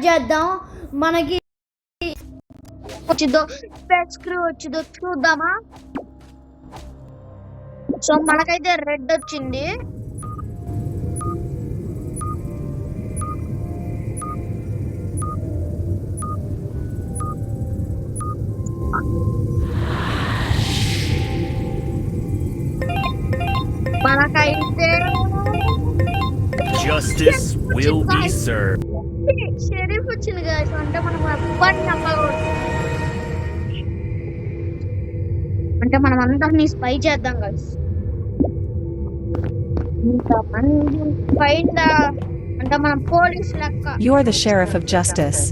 చేద్దాం. మనకి వచ్చిందో స్పెట్స్ క్రూ వచ్చిందో చూద్దామా. సో మనకైతే రెడ్ వచ్చింది. మనకైతే Justice will be served. Sheriff వచ్చింది గాయ్స్. అంటే మనం అబ్బాయిని నమ్మకూడదు. అంటే మనం అందరినీ స్పై చేద్దాం గాయ్స్. అంటే మనం పోలీస్ లెక్క. You are the sheriff of justice.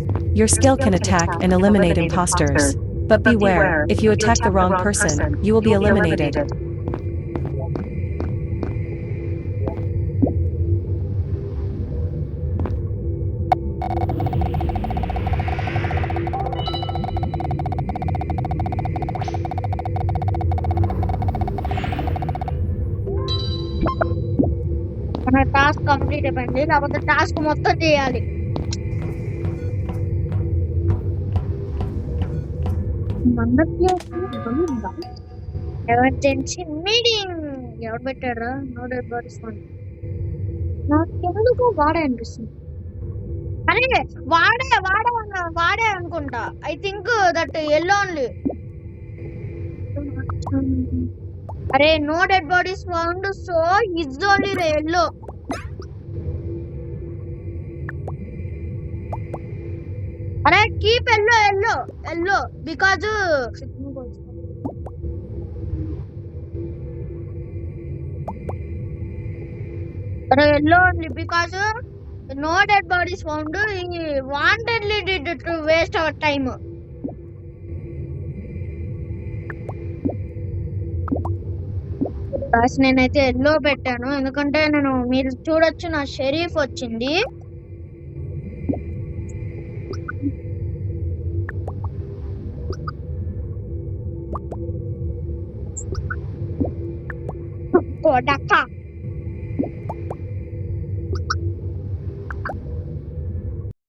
Your skill can attack and eliminate imposters. But beware, if you attack the wrong person, you will be eliminated. మన టాస్క్ కంప్లీట్ అయిపోయింది. లేకపోతే టాస్క్ మొత్తం చేయాలి. Emergency meeting ఎవరు పెట్టారా? నాకెందుకు వాడే అనిపిస్తుంది. అరే వాడే అనుకుంటా. I think that yellow only. అరే no dead bodies found, so is only the yellow. అరే కీప్ ఎల్లో బికాజ్ అరే yellow only because no dead bodies found. He wantedly did it to waste our time. నేనైతే yellow పెట్టాను ఎందుకంటే మీరు చూడొచ్చు నా షరీఫ్ వచ్చింది. కొడక